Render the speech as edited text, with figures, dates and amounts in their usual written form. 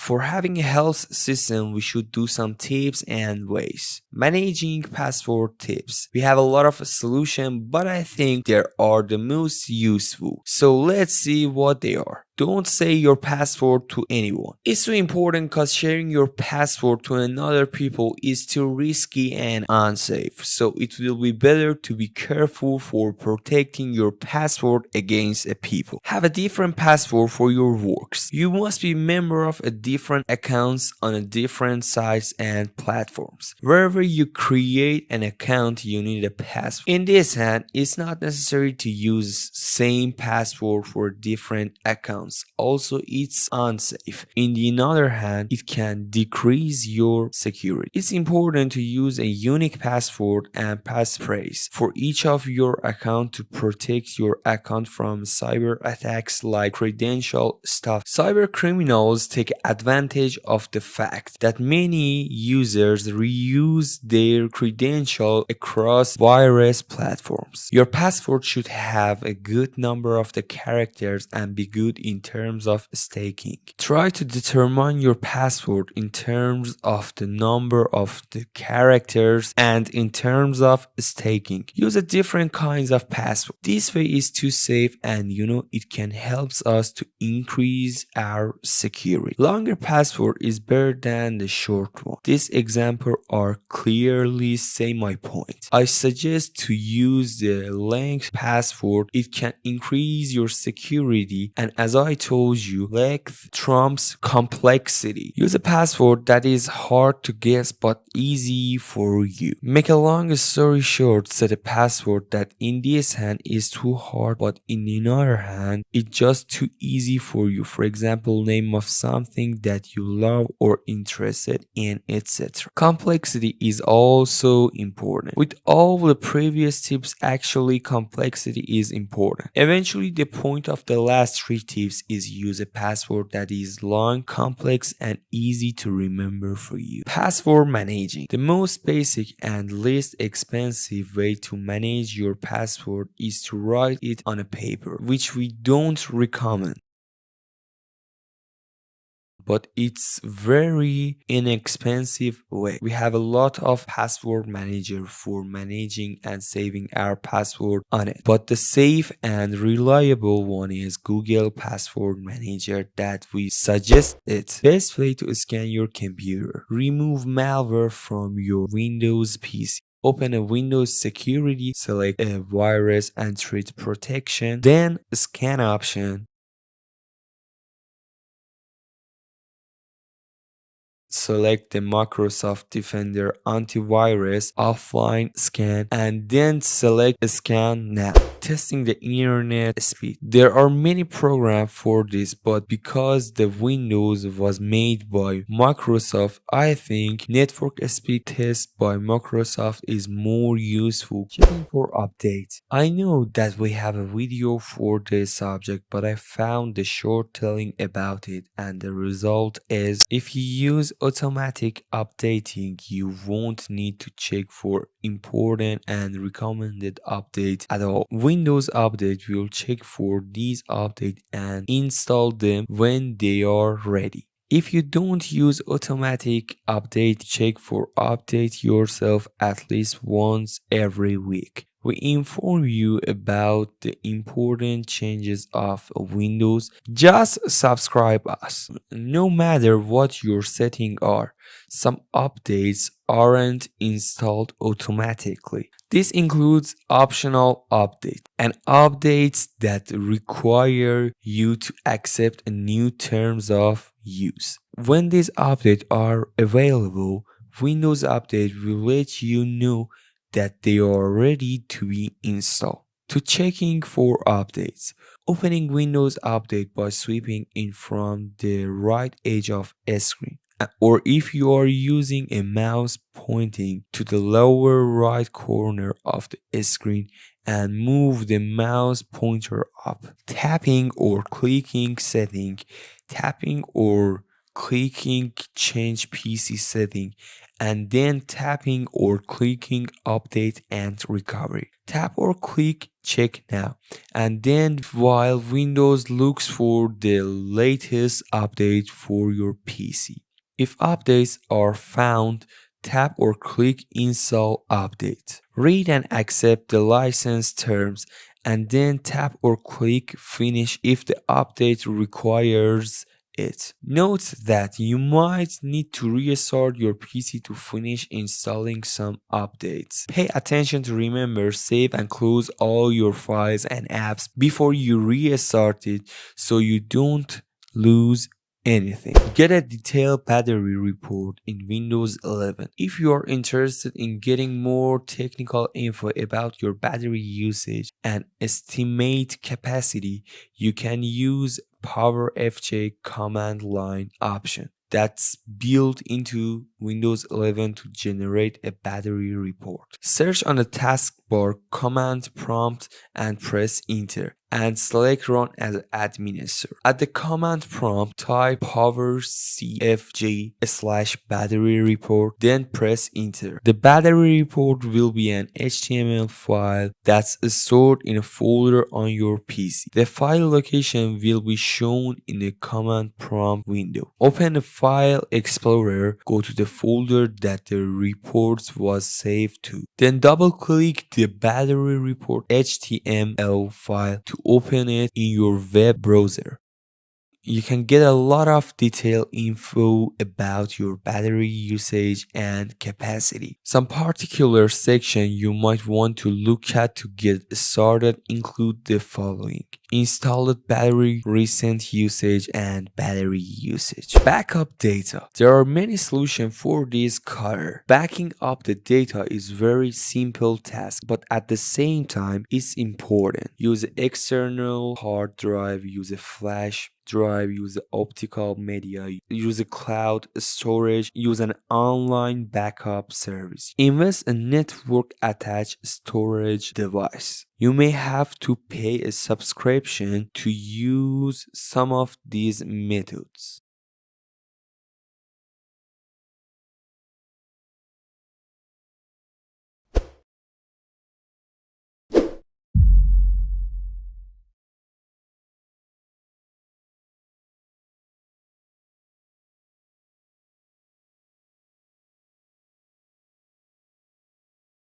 For having a health system, we should do some tips and ways. Managing password tips. We have a lot of solutions, but I think there are the most useful. So let's see what they are. Don't say your password to anyone. It's too important because sharing your password to another people is too risky and unsafe. So it will be better to be careful for protecting your password against a people. Have a different password for your works. You must be member of a different accounts on a different sites and platforms. Wherever you create an account, you need a password. In this hand, it's not necessary to use same password for different accounts. Also, it's unsafe. In the other hand, it can decrease your security. It's important to use a unique password and passphrase for each of your account to protect your account from cyber attacks like credential stuff. Cyber criminals take advantage of the fact that many users reuse their credential across various platforms. Your password should have a good number of the characters and be good in terms of staking. Try to determine your password in terms of the number of the characters and in terms of staking. Use a different kinds of password. This way is too safe and it can help us to increase our security. Longer password is better than the short one. This example are clearly say my point. I suggest to use the length password. It can increase your security, and as I told you, length trumps complexity. Use a password that is hard to guess but easy for you. Make a long story short, set a password that in this hand is too hard but in the other hand it's just too easy for you. For example, name of something that you love or interested in, etc. Complexity is also important. With all the previous tips, actually complexity is important. Eventually, the point of the last three tips is use a password that is long, complex, and easy to remember for you. Password managing. The most basic and least expensive way to manage your password is to write it on a paper, which we don't recommend. But it's very inexpensive way. We have a lot of password manager for managing and saving our password on it. But the safe and reliable one is Google Password Manager that we suggest it. Best way to scan your computer. Remove malware from your Windows PC. Open a Windows security, select a virus and threat protection, then scan option. Select the Microsoft Defender antivirus offline scan and then select scan now. Testing the internet speed. There are many programs for this, but because the Windows was made by Microsoft, I think network speed test by Microsoft is more useful. Checking for updates. I know that we have a video for this subject, but I found the short telling about it, and the result is if you use automatic updating, you won't need to check for important and recommended updates at all. Windows Update will check for these updates and install them when they are ready. If you don't use automatic update, check for update yourself at least once every week. We inform you about the important changes of Windows. Just subscribe us. No matter what your settings are, some updates aren't installed automatically. This includes optional updates and updates that require you to accept new terms of use. When these updates are available, Windows Update will let you know that they are ready to be installed. To checking for updates, opening Windows Update by sweeping in from the right edge of a screen. Or if you are using a mouse, pointing to the lower right corner of the screen and move the mouse pointer up. Tapping or clicking setting, tapping or clicking change PC setting and then tapping or clicking update and recovery. Tap or click check now and then while Windows looks for the latest update for your PC. If updates are found, tap or click install update. Read and accept the license terms and then tap or click finish if the update requires it. Note that you might need to restart your PC to finish installing some updates. Pay attention to remember save and close all your files and apps before you restart it so you don't lose anything. Get a detailed battery report in Windows 11. If you are interested in getting more technical info about your battery usage and estimate capacity, you can use PowerFJ command line option that's built into Windows 11 to generate a battery report. Search on the taskbar command prompt and press enter and select run as administrator. At the command prompt type powercfg/battery report then press enter. The battery report will be an HTML file that's stored in a folder on your PC. The file location will be shown in the command prompt window. Open the File Explorer, go to the folder that the report was saved to. Then double click the battery report HTML file to open it in your web browser. You can get a lot of detailed info about your battery usage and capacity. Some particular section you might want to look at to get started include the following: installed battery, recent usage, and battery usage. Backup data. There are many solutions for this cutter. Backing up the data is very simple task, but at the same time it's important. Use an external hard drive, use a flash drive, use optical media, use a cloud storage, use an online backup service. Invest a network attached storage device. You may have to pay a subscription to use some of these methods.